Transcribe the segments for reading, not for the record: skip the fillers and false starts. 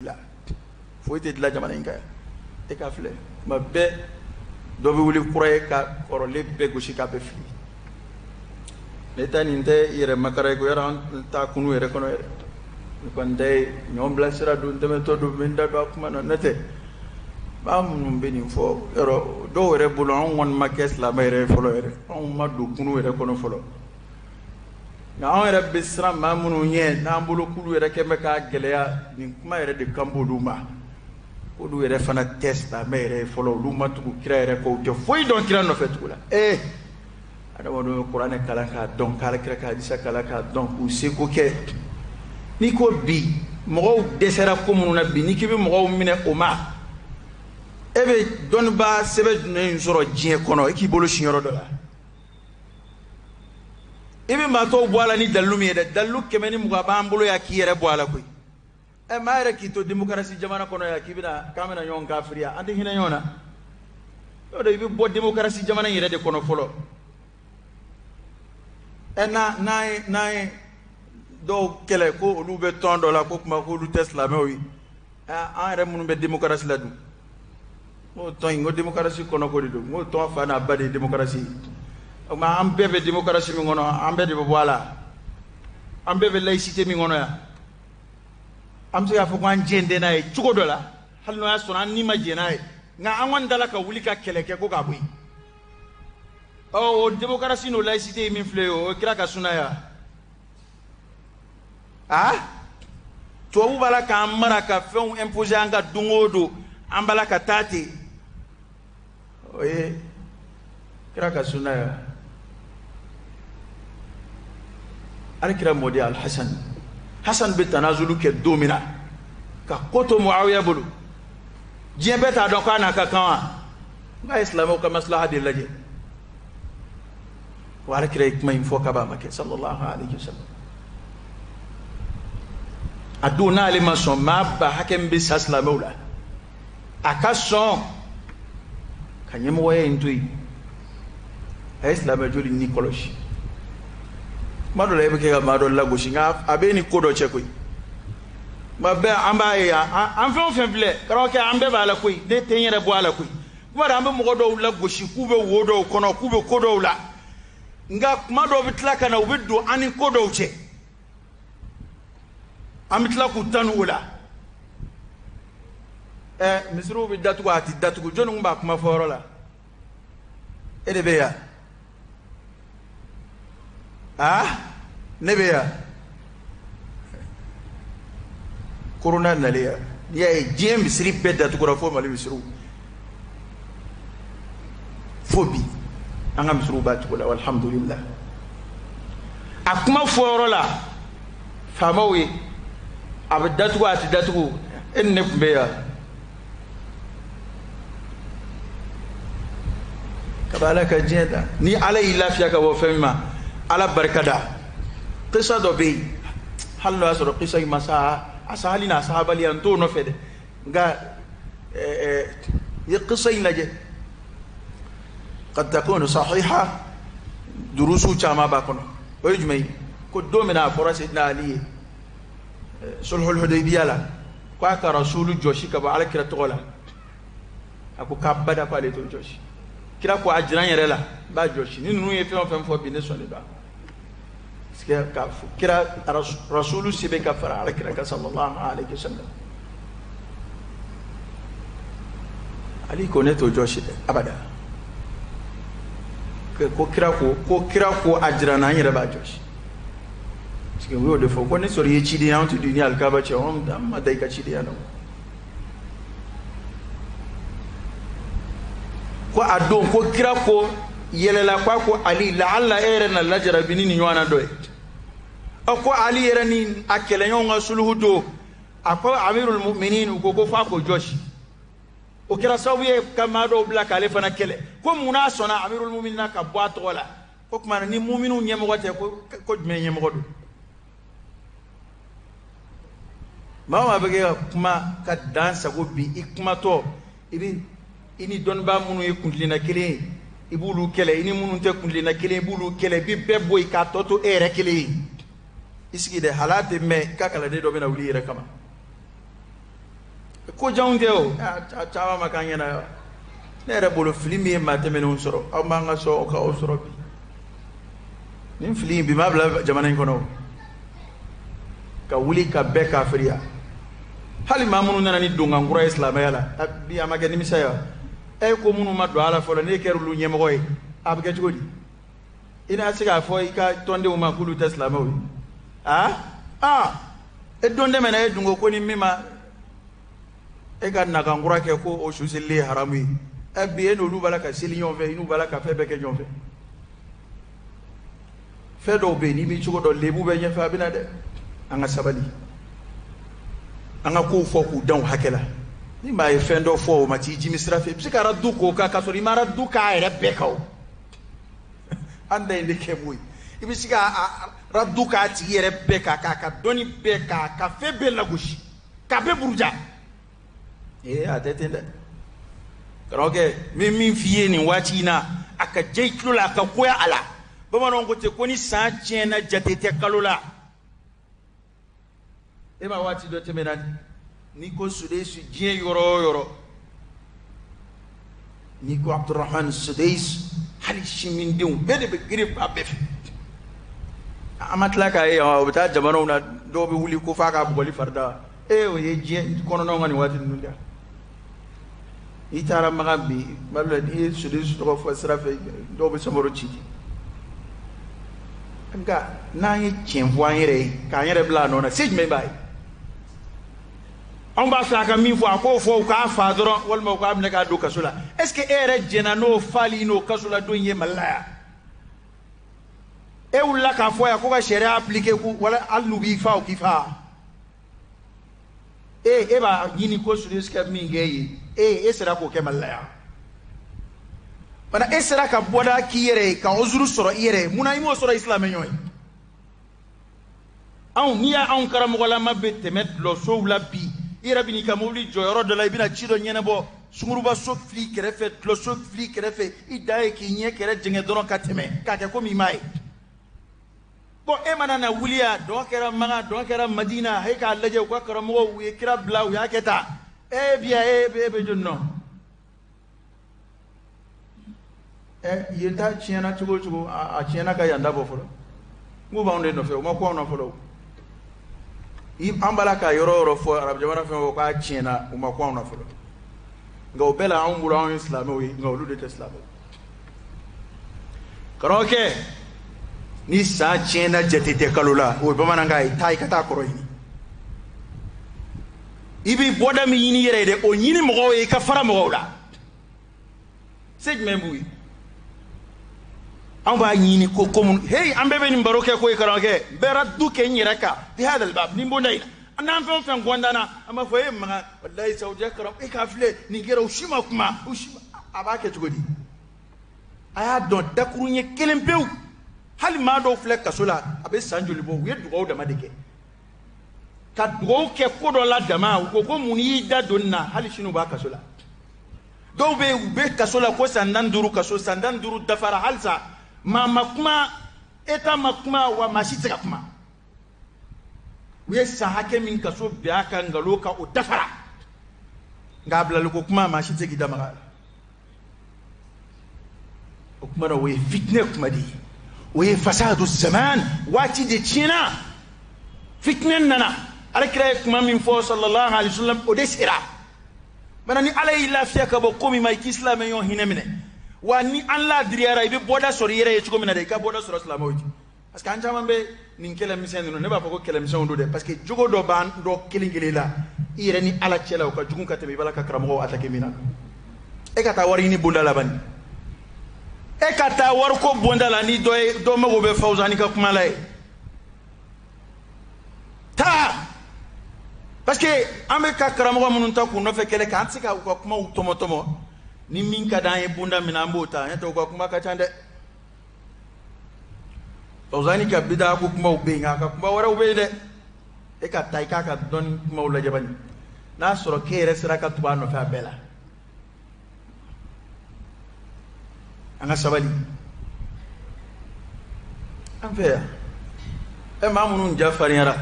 la foyi tɛ dilan jamana in kan e ka filɛ tuma bɛɛ dɔ bɛ wuli kura ye ka kɔrɔlen bɛɛ gosi k'a bɛɛ fili ne ta nin tɛ yɛrɛ makara ye ko yɔrɔ an ta kunu yɛrɛ kɔnɔ yɛrɛ ne kɔni tɛ ɲɔgɔn bila sira don n tɛmɛtɔ don n bɛ n da don a kuma na ne tɛ baa minnu bɛ nin fɔ yɔrɔ dɔw yɛrɛ bolo anw kɔni ma kɛ silamɛ yɛrɛ fɔlɔ yɛrɛ anw ma don kunu yɛrɛ kɔnɔ fɔlɔ nka anw yɛrɛ bɛ siran maa minnu ɲɛ n'an bolo k'ulu yɛrɛ kɛ bɛ k'a gɛlɛya nin kuma yɛrɛ de kan b'olu ma olu yɛrɛ fana tɛ silamɛ yɛrɛ fɔlɔ olu ma tugu kira yɛrɛ kɔ u tɛ foyi dɔn kira nɔfɛ tugu la adamadenw bɛ kuranɛ kalan k'a dɔn k'ala kira ka hadisa kalan k'a dɔn k'u seko kɛ n'i ko bi mɔgɔw dɛsɛra ko minnu na bi n'i k'i bɛ mɔgɔw minɛ o ma e bɛ dɔnnibaa sɛbɛn jumɛn sɔrɔ diɲɛ kɔnɔ e k'i bolo sin yɔrɔ dɔ la i bɛ maa tɔw bɔ a la ni dalilu min ye dɛ dalilu 120 b'an bolo yan k'i yɛrɛ bɔ a la koyi maa yɛrɛ k'i to démocratie jamana kɔnɔ yan k'an bɛna ɲɔgɔn kafiriya an tɛ hinɛ ɲɔgɔn na o de i bɛ bɔ démocratie jamana in yɛrɛ de kɔnɔ fɔlɔ n'an ye dɔw kɛlɛ ko olu bɛ tɔn dɔ la ko kuma ko olu tɛ silamɛw ye an yɛrɛ minnu bɛ démocratie la dun n'o tɔn in ko démocratie kɔnɔ ko de don n'o tɔn fa n'a ba de ye démocratie o tuma an bɛɛ bɛ démocratie min kɔnɔ an bɛɛ de bɛ bɔ a la an bɛɛ bɛ laïcité min kɔnɔ yan an bɛ se k'a fɔ ko an jɛn tɛ n'a ye cogo dɔ la hali n'o y'a sɔrɔ an ni ma jɛn n'a ye nka an kɔni dala ka wuli ka kɛlɛ kɛ ko k'a bɔ yen o démocratie n'o laïcité ye min filɛ ye o kira ka sunna ya tubabu b'a la k'an mara ka fɛnw imposer an ka don o don an b'a la ka taa ten o ye kira ka sunna ya ale kira mɔden Al-Hasan bɛ tanazulu kɛ don min na ka ko to Muawiya bolo diɲɛ bɛɛ t'a dɔn k'a n'a ka kan wa nka ye silamɛw ka maslaha de lajɛ wa ale kira ye kuma in fɔ k'a ma kɛ sallallahu alaihi wasallam a don n'ale ma sɔn maa ba hakɛ min bɛ sa silamɛw la a ka sɔn ka ɲɛmɔgɔya in to yen a ye silamɛ joli ni kɔlɔsi kuma dɔ la e bɛ kɛ ka maa dɔ lagosi nka a bɛ ni ko dɔ cɛ koyi tuma bɛɛ an b'a ye an fɛn o fɛn filɛ karamɔgɔkɛ an bɛɛ b'a la koyi ne tɛ n yɛrɛ bɔ a la koyi kuma dɔ an bɛ mɔgɔ dɔw lagosi k'u bɛ wo dɔw kɔnɔ k'u bɛ ko dɔw la nka kuma dɔw bɛ tila ka na u bɛ don an ni ko dɔw cɛ an bɛ tila k'u tanu o la misiriw bɛ datugu a tɛ datugu jɔnni kun b'a kuma fɔ yɔrɔ la e de bɛ yan ne bɛ yan korona nalen yan n'i y'a ye diɲɛ misiri bɛɛ datugura fo Mali misiriw fo bi an ka misiriw b'a cogo la alhamdulillah a kuma fɔ yɔrɔ la faamaw ye a bɛ datugu a tɛ datugu e ni ne tun bɛ yan ka ba ala ka diɲɛ da ni ala y'i lafiya ka bɔ fɛn min ma ala barika da kisa dɔ bɛ yen hali n'o y'a sɔrɔ kisa in ma sa a sa hali n'a sahabaliya n t'o nɔfɛ dɛ nka ye kisa in lajɛ qad takunu sahiha durusu caman b'a kɔnɔ o ye jumɛn ye ko don min na a fɔra Seydina Ali ye sulhul hudaybiya la k'a ka rasulu jɔsi ka bɔ alakira tɔgɔ la a ko k'a bada k'ale t'o jɔsi kira ko a jira n yɛrɛ la n b'a jɔsi ni ninnu ye fɛn o fɛn fɔ bi ne sɔnnen don parce que k'a fɔ kira rasulu sɛbɛn ka fara alakira kan sallallahu alaihi wasallam Ali ko ne t'o jɔsi dɛ abada ko kira ko a jira n na n yɛrɛ b'a jɔsi parce que u y'o de fɔ ko ne sɔrɔ i ye cidenya anw tɛ don i ni alikaba cɛ an ma da i ka cidenya la ko a don ko kira ko yɛlɛla k'a ko Ali la'alla e yɛrɛ na lajarabi ni nin ɲɔgɔn na dɔ ye ko Ali yɛrɛ ni a kɛlɛɲɔgɔnw ka suluhu don a ko amirul mu'minin u ko f'a ko jɔsi o kɛra sababu ye ka maa dɔw bila k'ale fana kɛlɛ ko mun n'a sɔnna amirul mu'minin ka bɔ a tɔgɔ la ko tuma ni mu'minu ɲɛmɔgɔ tɛ ko jumɛn ɲɛmɔgɔ don maa o maa bɛ kɛ ka kuma ka dan sago bi i kumatɔ i ni dɔnnibaa minnu ye kuntilenna kelen ye i b'olu kɛlɛ i ni minnu tɛ kuntilenna kelen i b'olu kɛlɛ i bɛ bɛɛ bɔ yen k'a tɔ to e yɛrɛ kelen ye. I sigi dɛ hal'a tɛ mɛn k'a kalanden dɔ bɛna wuli i yɛrɛ kama. I sigi dɛ hal'a tɛ mɛn k'a kalanden dɔ bɛna wuli i yɛrɛ kama. I sigi dɛ hal'a tɛ mɛn k'a kalanden dɔ bɛna wuli i yɛrɛ kama. I sigi dɛ hal'a tɛ mɛn k'a kalanden dɔ bɛna wuli i yɛrɛ kama. ko jawndeo chawa makanya na nere bolo filimi mateme non soro amanga so ka osoro bi nim filimi bi mabla jamana kono ka wuli ka be ka firiya hali mamunu nana ni dunga ngura islamaya la bi amage ni misaya e ko munu ma do ala folo ne keru lu nyemo yi abge jodi ina siga fo ka tonde uma kulu taslama wi e donde mena e dungo ko ni mima e ga na ngura ke ko o susili harami e bi en olu bala ka silion ve inu bala ka fe be ke jonfe fe do be ni mi chugo do lebu be nyefa bina de anga sabali anga ko fo ku dan hakela ni ma e fendo fo ma ti jimi strafe psika raddu ko ka sori mara du ka ere bekaw anda inde ke muy ibisika raddu ka ti ere beka ka doni beka ka fe be la gushi ka be buruja atetende karoke min fiye ni wati na aka jeiklo la aka koya ala bama non ko te koni sa tiena jatete kalula ema wati do temenani ni ko Sudais jien yoro ni ko Abdurrahman Sudais hali shimin dew bede be grip abbe amatla ka e o ta jamano na do be wuli ko faka bugoli farda o ye jien kono no ngani wati nunda itara magabi malula ni Sudais do fo srafe do be somoro chiki nga na ye chenvo anyere ka anyere bla no na sej me bay on ba saka min fo ko fo ka fa doro wal mo ko amne ka do kasula est ce que ere jena no fali no kasula do nye malaya e wala ka fo ya ko ka sharia appliquer ku wala al nubi fa o kifa e ba yini ko sur iska min geyi e sera ko ke malaya bana e sera ka boda ki yere ka ozuru soro yere muna imo soro islam nyoy an niya an karamo wala mabbe temet lo so wala bi ira bini ka mobli joyoro de la ibina chido nyene bo sunguruba so fli kerefe lo so fli kerefe idae ki nye kere jenge doron kateme ka ke ko mi mai bo e manana wuliya do kera maga do kera madina hay ka laje ko karamo wi kira blaw ya keta e biya e be jonno yenta chiena chugo a chiena ka yanda bo folo mu ba onde no fe mo ko no folo i ambala ka yoro fo arab jamana fe ko ka chiena uma ko no folo ngo bela on bula islam wi ngo lu de islam karoke ni sa chiena jetete kalula o be mananga tai kata koroyini ibi boda mi yini yere de o yini mo e ka fara mo wala sej membuyi an ba yini ko komun hey an bebe ni baroke ko ikaranke bera duke nyiraka fi hada albab ni bondaina anan fen gondana ama foye ma wallahi sawja karam e ka fle ni gero ushima kuma ushima abake tugodi aya don dakurunye kelempew hali ma do fle kasula abe sanjoli bo we dugo da madeke ka dugo ke kodo la dama ko muni da donna hali shinu ba kasula do be kasula ko sandan duru kaso sandan duru dafara halsa ma makuma eta makuma wa mashitaka kuma we sa hake min kaso biya kan ngalo ka o dafara ngabla lu ko kuma mashitaki damaga o kuma we fitne kuma di we fasadu zaman wati de china fitne nana alkira kuma min fo sallallahu alaihi wasallam o desira manani alay lafiya ka bo komi mai islam yon hinemine wani Allah diriyara ibe boda sori yere chuko mina de ka boda sori islamoji parce que anja mambe nin kele misen no ne ba ko kele misen do de parce que jogo do ban do kilingile la ire ni ala chela ko jugun ka tebe bala ka karamo atake mina e ka ta wari ni bonda la bani e ka ta war ko bonda la ni do mago be fawzani ka kuma lay ta parce que ambe ka karamo munun ta ko no fe kele ka antika ko kuma utomotomo ni min ka dan e bunda mina mbota ya to ko kuma ka tande fawzani ka bida ko kuma ube nga ka kuma wara ube de e ka tay ka don kuma wala jabani na soro ke resira ka tuba no fa bela anga sabali an fe e mamunun jafari yara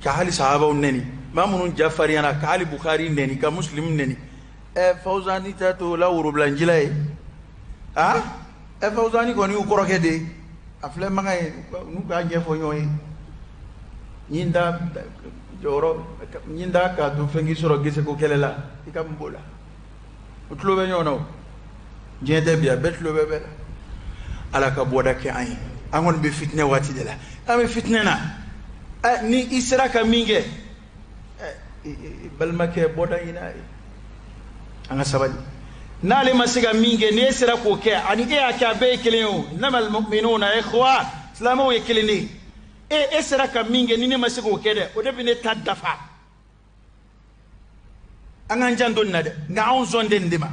ka hali sahaba unneni mamunun jafariana ka ali bukhari neni ka muslim neni fawzani tato la wuro blanjila e fawzani koni ukoroke de afle magay nu ka jefo nyoy nyinda joro nyinda ka du fengi soro gise ko kelela ikam bola utlobe nyono jende biya betlobe be ala ka boda ke ay angon be fitne wati de la ame fitne na ni isra ka minge bal make boda ina anga sabali nale masiga minge ne sira ko ke ani e aka be keleo namal mu'minuna ikhwa islamu yekelini e sira ka minge ni ne masiga ko ke de o de bine tadafa anga njando na de nga on zonde ndima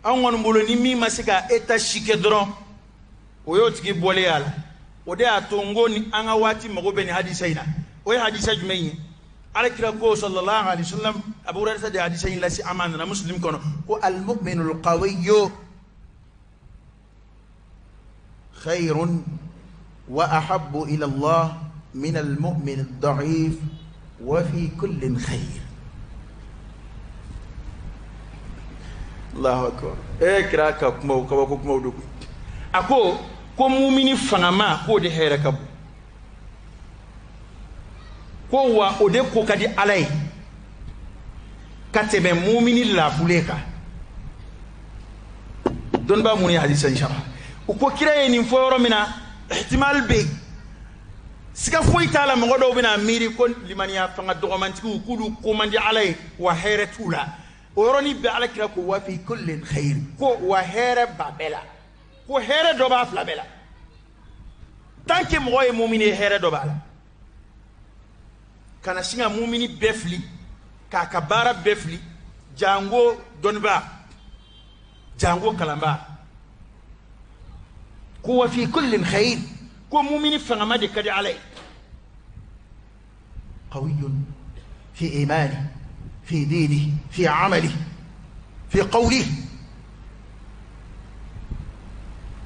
an won mbolo ni mi masiga eta shike dron o yo tigi bole yala o de atongo ni anga wati mago be ni hadisaina o hadisa jumeyi على كرامه صلى الله عليه وسلم أبو هريرة ده حديثين لا سي أماننا مسلم كانوا هو المؤمن القوي خير وأحب إلى الله من المؤمن الضعيف وفي كل خير الله أكبر كراك كمو كمو كمو دوك أكو كمؤمن فنما كو ده هيركب ko wa ode ko kadi alay katebe mu'mini la fuleka don ba muni hadith inshallah ko kiraye ni foyoro mina ihtimal be sika foy tala mo do bina miri kon limaniya fanga dogomantiku kudu ko mandi alay wa hayratula o roni be ala kira ko wa fi kullin khair ko wa hayra babela ko hayra do ba flabela tanke mo e mu'mini hayra do bala kana singa mumini befli ka kabara befli jango donba jango kalamba ko fi kullin khair ko mumini fangama de kadi alay qawiyyun fi imani fi dini fi amali fi qawli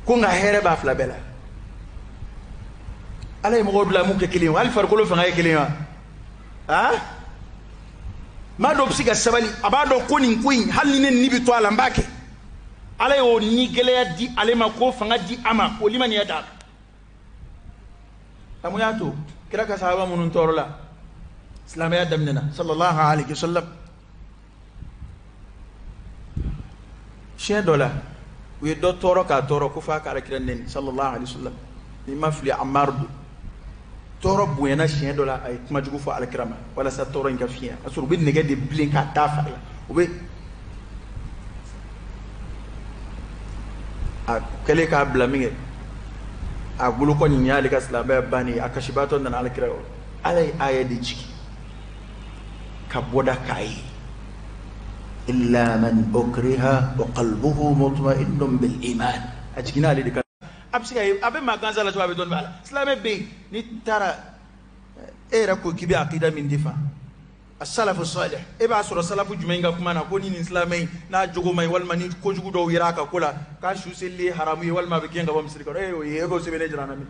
ko nga here ba fla bela alay mo godla mu ke kilin wal far ko lo fanga kilin ma do psiga sabali abado koni kuin halni ne nibi to ala mbake ala yo ni gele di ale ma ko fanga di ama o limani yada amu yato kira ka sahaba munun torola islam ya damnana sallallahu alaihi wasallam $100 we do toro ka toro ko fa ka kira nen sallallahu alaihi wasallam ni mafli amardu toro buena $100 ay kuma jugu fo alkrama wala sa toro nka fiya asuru bi nege de blin ka tafa obe a kale ka blaminge a gulu ko ni nyali ka slaba bani akashibato nan alkira alay ayadi ciki ka boda kai illa man ukriha wa qalbuhu mutma'innun bil iman ajkina ali absiga abe maganza la tuwa don bala islam be ni tara era ko kibi aqida min difa as-salaf as-salih e ba sura salafu jumenga kuma na ko ni islamai na jogo mai wal mani ko jugu do wiraka kula ka shu selli haramu wal ma be kenga ba misri ko e go sebe jana mi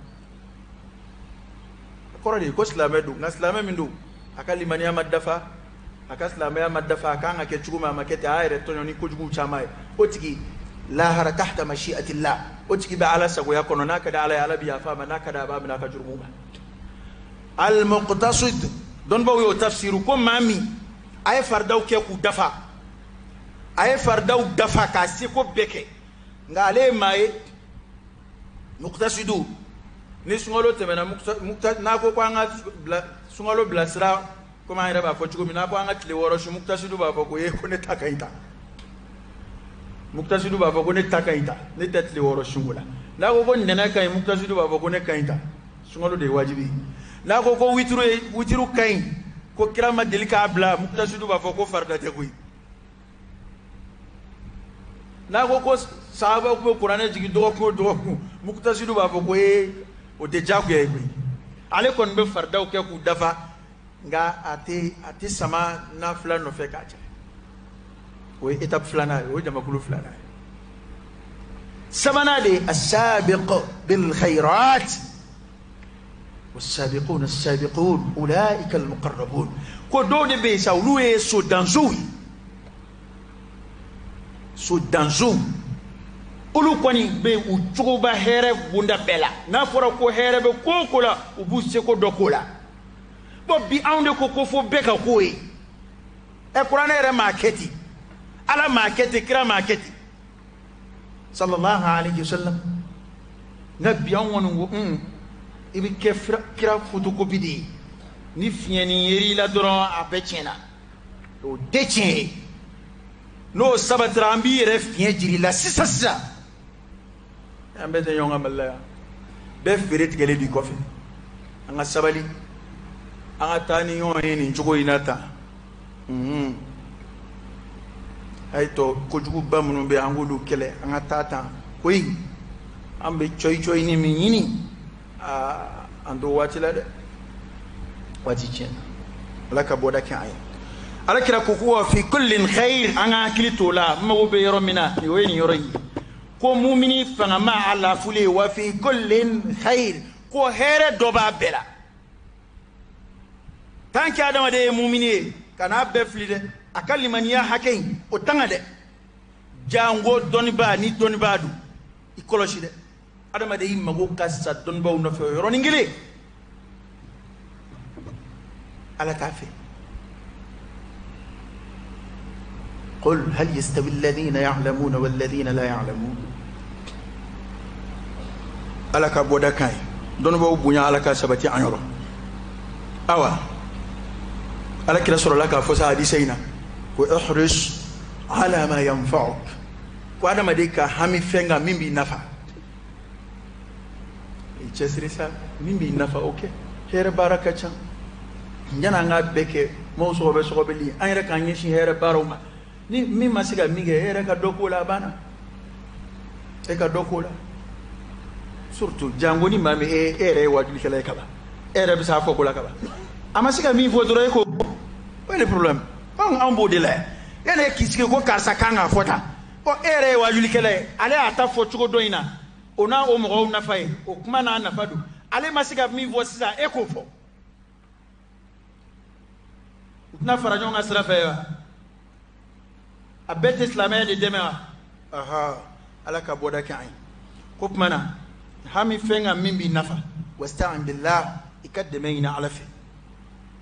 ko radi ko islamai du na islamai min du akali mani amadafa aka islamai amadafa kan ake jugu ma makete ayre to ni ko jugu chamai otigi la hara tahta mashi'atillah otiki ba ala sago yakono nakada ala ala biya fama nakada ba mina ka jurmuma al muqtasid don ba yo tafsiru ko mami ay fardaw ke ku dafa ay fardaw dafa ka si ko beke ngale mai muqtasidu ni sungolo temena muqta na ko anga sungolo blasra ko ma ira ba ko chugo mina ko anga tile woro shu muqtasidu ba ko ye ko ne takaita muktasidu ba ko ne takaita ne tatli woro shungula na ko gon nena kay muktasidu ba ko ne kaita sungalo de wajibi na ko witiru kay ko kirama delika abla muktasidu ba ko farda te kuy na ko sahaba ko qur'ane jigi do ko muktasidu ba ko e o de jagu e kuy ale kon be farda ko ku dafa nga ate sama na flan no fe kacha o étape flana o jama kulu flana سمنا دي السابق بالخيرات والسابقون السابقون أولئك المقربون ko do de be sa ulu e so danzo ulu kwani be u chuba here bunda bela na fora ko here be ko la u bu se ko dokola bo bi ande ko fo be ka ko e Qur'an ere marketi ala marketi kira marketi sallallahu alayhi wasallam nabi an wonu ibi kira photocopie di ni fieni yeri la doron apechena o dechen no sabatra ambi re fien jiri la sisa ambe de yonga malla be firet gele di kofi anga sabali anga tani yon ni njugo inata ay to ko jugu bamunu be angulu kele anga tata koyi ambe choy ni mi yini ando watila de wati chen laka boda kan ala kira ko ko fi kullin khair anga kilito la mago be yoro mina ni weni yoro yi ko mu'mini fanga ma ala fule wa fi kullin khair ko here doba bela tanki adama de mu'mini kana be flide akali maniya hakein o tanga de jango doniba ni doniba du ikoloshi de adama de mago kassa donba no fe yoro ngile ala tafi قل هل يستوي الذين يعلمون والذين لا يعلمون alaka boda kai don bo bunya alaka sabati anyoro awa alaka rasul laka fosa hadisaina ko ihris ala ma yanfa'uk ko adama de ka hami fenga mimbi nafa chesrisa mimbi nafa okay here baraka chan njana nga beke mo so be li ayra kan yeshi here baroma ni mi masiga mige here ka dokola bana e ka dokola surtout jangoni mami ere wajuli kala kaba ere bisa fo kula kaba amasiga mi fo doro ko wele problème on ambode la ene kisike ko karsa kanga fota o ere wajuli kala ale ata fo chugo doina ona o mo na fay o kuma na na fadu ale masiga mi fo sisa e ko fo na farajon asra fa abet islamé de demain aha ala ka boda kai ko kuma na hami fenga mimbi nafa wasta'in billah ikadmeina ala fi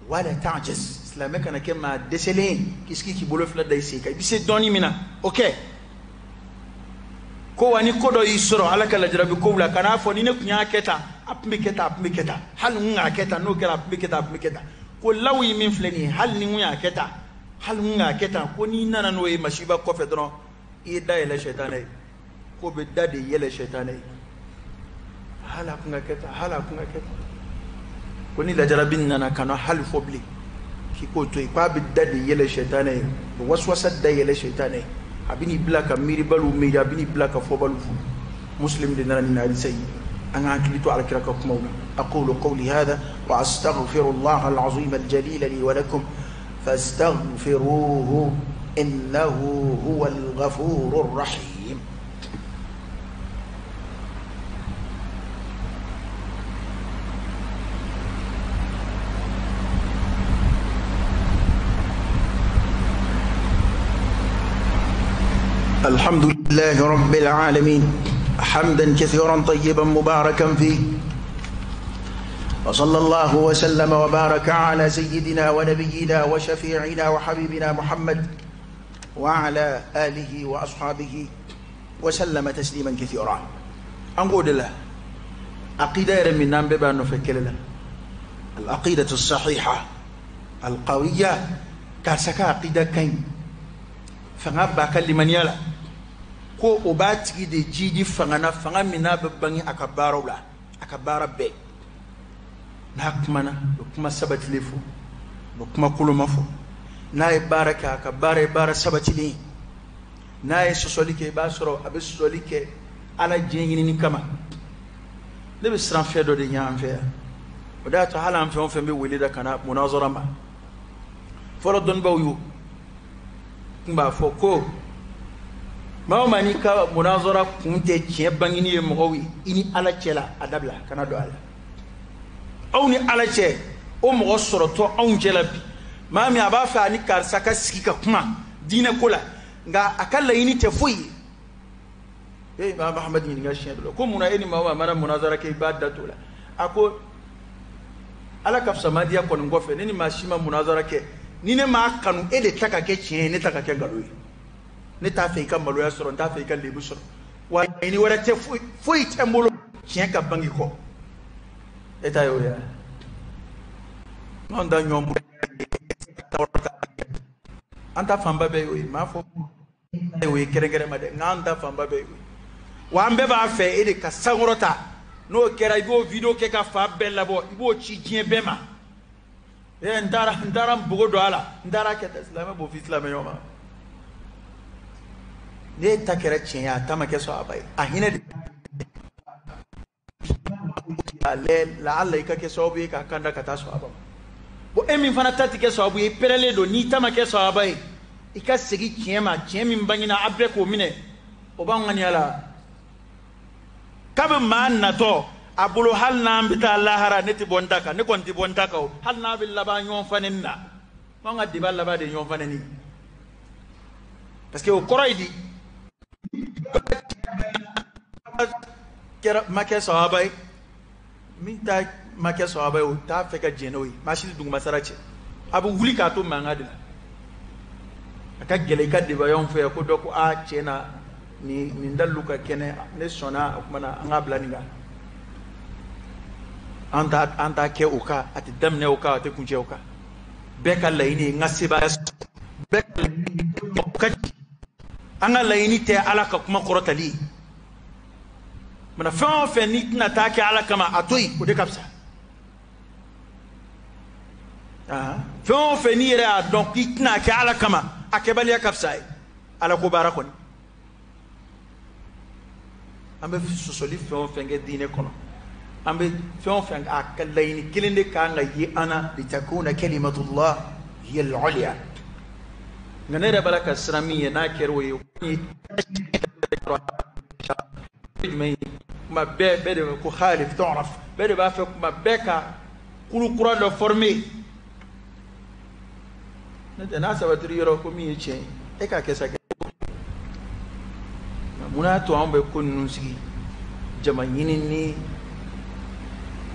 wala ta'jaz islamé kana kema deselin kiski ki bolo fla dai se kay bise doni mina okay ko wani kodo yisoro ala kala jarabi ko wala kana fo ni ne kunya keta apmi keta hal nga keta no kala apmi keta ko lawi min fleni hal ni nguya keta hal nga keta ko ni nana no e mashiba ko fe don e da ele shaytanai ko be dade yele shaytanai hala kunga keta ko ni la jarabin nana kana hal fobli ki ko to ipa be dade yele shaytanai waswasa da yele shaytanai abini blaka miri balu miri abini blaka fobalu muslim de nana ni ali sayyi أنا أكلت على كركم مولا أقول قولي هذا وأستغفر الله العظيم الجليل لي ولكم فاستغفروه إنه هو الغفور الرحيم الحمد لله رب العالمين حمدا كثيرا طيبا مباركا فيه وصلى الله وسلم وبارك على سيدنا ونبينا وشفيعنا وحبيبنا محمد وعلى آله وأصحابه وسلم تسليما كثيرا أنقول الله عقيدة من نام ببان نفكر لنا العقيدة الصحيحة القوية كاسكا عقيدة كين فنبا كلمن يلا ko obati de jidi fangana fanga mina babangi akabara be na kuma sabati lefu kuma kuluma fo na e baraka akabara bara sabati ni na e sosolike ba soro abe sosolike ala jengini ni kama de be sran fedo de nyam fe oda to hala am fe on fe be welida kana munazara ma folo don bawu kumba fo ko ma mani ka munazara kunte tie bangini e mowi ini ala chela adabla kana do ala aw ni ala che o mo soro to aw jela bi mami aba fa ni karsa ka siki ka kuma dina kula nga akalla yini te fuyi ma Muhammad ni nga shiya do ko muna eni ma mara munazara ke ibadatu la ako ala kafsa madiya ko ngofe ni ma shima munazara ke ni ne ma kanu ele taka ke chien ne taka ke ngalo ne ta fe ka malo ya soro ta fe ka lebu soro wa ni wala te fuyi te mbolo chien ka bangi ko eta yo ya non da nyom anta famba be yo ma fo yo kere ma de nganta famba be yo wa mbe ba fe ede ka sangorota no kera ibo video ke ka fa bella bo ibo chi jien bema e ndara mbugo do ala ndara ke islam bo fi islam yo ma ne ta kera chien ya tama ke so abai ahine la alla ka ke so bi ka kanda ka ta so abai bo emi fana tati ke so abai perele do ni tama ke so abai ika segi chien ma chien min bangina abre ko mine o bangani ala kabe man nato abulo hal na ambita lahara neti bondaka ne konti bondaka hal na bil laba nyon fanenna manga di bal laba de nyon faneni parce que o koroidi kera make sahabay minta make sahabay o ta feka jenoyi mashidi dung masarache abu wuli ka to manga de aka gele ka de bayon fe ko doko a chena ni ndaluka kene ne sona kuma anga blaninga anta ke uka ati damne uka ati kunje uka beka laini ngasiba beka uka anga laini te alaka kuma korotali mana fa ni tina take alaka ma atoi o de kapsa fa ni ra donc tina ke alaka ma akebali ya kapsa ala ko barakoni ambe sosoli fe nge dine kono ambe fe akalayni kilinde ka ngayi ana litakuna kalimatullah hiya al-ulya ngane baraka sramiya na kerwe ma be de ko khalif ta'raf be de ba fe ma beka kulu qur'an do formé na sabatri yoro ko mi che e ka kesa muna to ambe kunun sigi jamanyini ni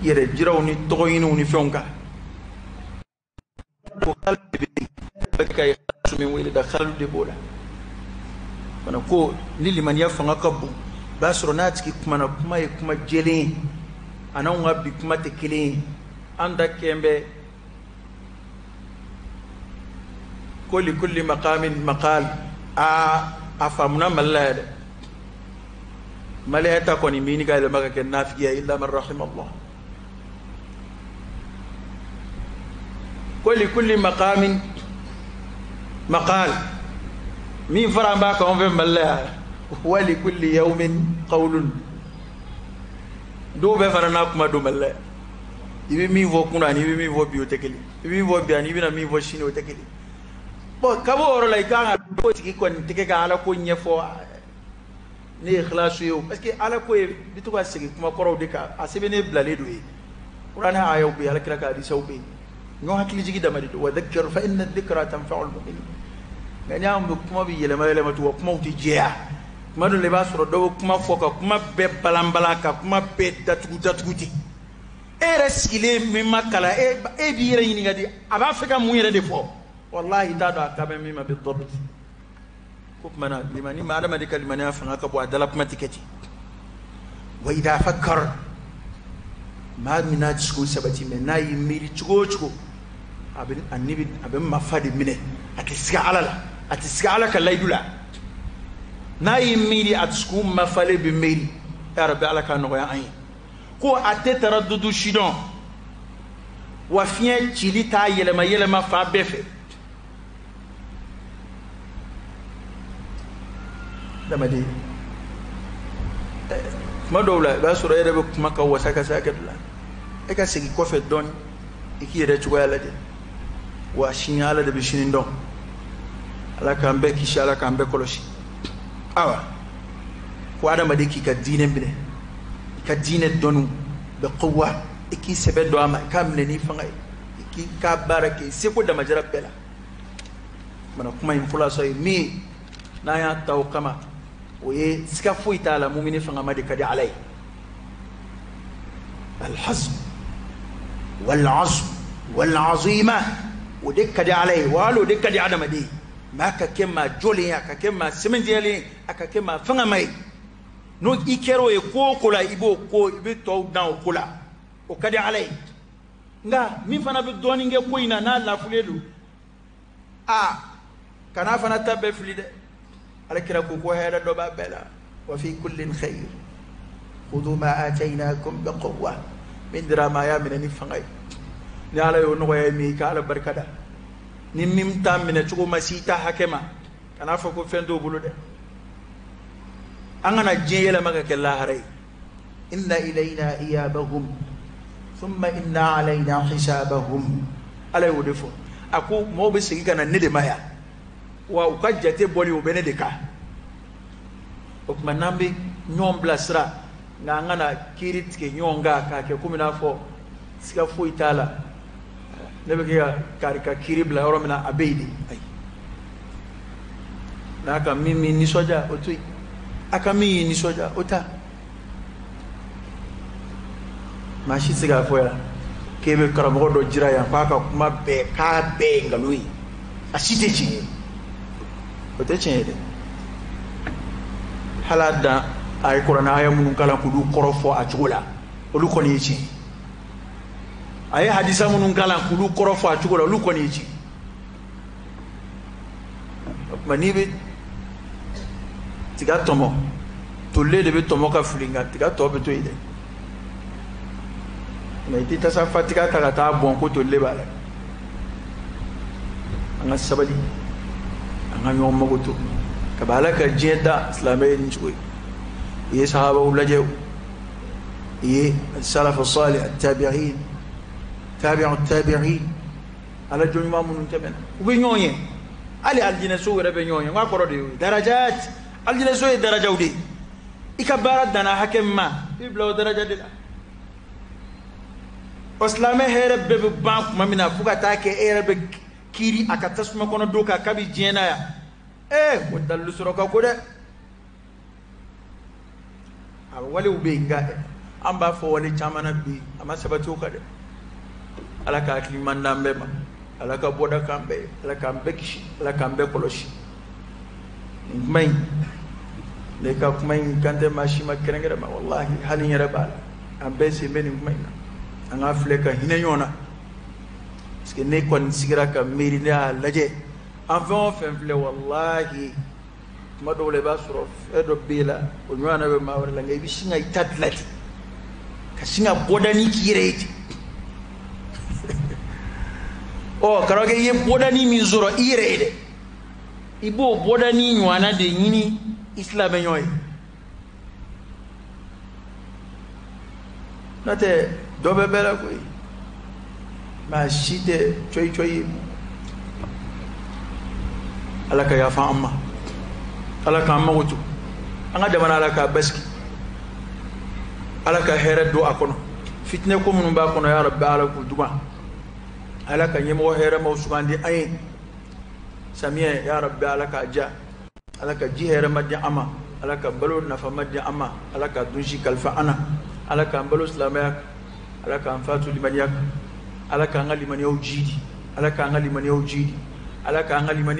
yere jiraw ni togoyinu ni fonka ko kalbi kay sumi wili da khalu de bola mana ko lili man yafanga kabbu basro natiki kuma na kuma jeli anan ngabbi kuma te kili anda kembe kulli maqamin maqal afamuna malade maleta koni mini ga maka ken nafiya illa man rahim Allah kulli maqamin maqal min faramba ka on ve malaya wa li kulli yawmin qawlun do be farana kuma do malaya ibi mi vo kuna ni ibi mi vo biotekeli ibi vo biani ibi na mi vo shino tekeli bo kabo oro la ikanga ko tiki kon tike ga ala ko nyefo ni ikhlasu yo parce que ala ko bitu ka sigi kuma koro de ka asibe ne blale do yi qur'ana ayo bi ala kira ka di sawbe no hakili jigi da madido wa dhakkar fa inna dhikra tanfa'u al-mu'minin nganyam bu kuma bi yelema to kuma uti jeya kuma do le ba soro do kuma foka kuma be balambalaka kuma be datuguti reskile mi makala e bi yere yini ngadi aba feka mu yere de fo wallahi ta do akabe mi ma bi dhabt ko mana limani ma adama de kalimani afanga ka bo adala kuma tiketi wa idha fakkar ma mina disku sabati me nayi miri chugo abin annabi abin mafadi mine atisiga alala kalaydula nayi miri atisku mafale bi miri ya rabbi alaka no ya ayi ko ate taraddudu shidon wa fien chilita yelema fa befe damadi madawla ba sura yere be kuma ka wasaka sakatla e ka sigi ko fe don e ki yere chugo yala de wa shinyala de bishinin don ala kan be ki shala kan be koloshi awa ko adama de ki ka dine bine ka dine donu be quwwa e ki sebe do ama kamne ni fanga ki ka barake seko da majara bela mana kuma in fula so mi na ya taw kama oye sika fuita la mu'mini fanga madi kadi alai الحزم والعزم والعظيمة ودك دي عليه والو دك دي عدم دي ما كما جوليا كما سمنجيلي كما فنغمي نو إكيرو يكو كولا إبو كو إبو تو داو كولا وكدي عليه nga min fana be doni nge ko ina na la fuledu kana fana tabbe fulide ala kira ko heeda do ba bela wa fi kullin khair خذوا ما آتيناكم بقوة من دراما يا من نفعي نالا يونغوي مي كالا بركدا نميم تام من تشكو مسيتا حكما أنا فكو فندو بلود أنا جيلا ما كلا هري إن إلينا إيابهم ثم إن علينا حسابهم على يودفو أكو مو بس كنا ندمايا وأوكاجتي بولي وبندكا وكمنامبي نيوم بلاسرا nga ngana kirit ke nyonga ka ke kumina fo sika fo itala lebe ke karika kiribla oro mina abeidi ay naka mimi ni soja otu aka mi ni soja ota mashi siga fo ya kebe karamo do jira ya ka kuma be ka be ngalui asite chi ote chede halada ay korana ay mun kala kudu korofo a chugula olu koni ci ay hadisa mun kala kudu korofo a chugula olu koni ci manibe tiga tomo to le de be tomo ka fulinga tiga to be to ide mais ti ta sa fatika ta ta bon ko to le bala anga sabali anga nyom magoto kabala ka jeda islamay ni chuy ye sahaba ulajew ye salaf salih at-tabi'in tabi'u at-tabi'in ala jonima mun taben ubi ñoñe ali aljina so wala be ñoñe ma ko rodo darajat aljina so darajawdi ikabara dana hakemma iblo daraja de oslame herbe be bank mamina fuka take herbe kiri akatasuma kono doka kabi jena ya wadallu suraka ko de wale ubenga amba fo wale chamana bi ama sabatu ka de alaka klimanda mbema alaka boda kambe alaka mbekshi alaka mbekoloshi may le ka kumay kande mashima kerengere ma wallahi halin yara bal ambe se meni mayna anga fleka hinayona parce que ne kon sigira ka merina laje avant fin fle wallahi madole basro edo bila onywana be mawrela ngai bisinga itatlati kasinga bodani kireti o karoge ye bodani minzuro irede ibo bodani nywana de nyini islam nyoy nate dobe bela ko ma shite choy alaka ya fa amma alaka magutu anga demana alaka baski alaka here do akono fitne ko mun ba kono ya rabbi alaku duma alaka nyemo here mo sugandi ay samiya ya rabbi alaka ja alaka ji here maddi ama alaka balo nafa maddi ama alaka dunshi kalfa ana alaka balo islamaya alaka anfatu limaniyak alaka ngali man yawjidi alaka ngali man yawjidi alaka ngali man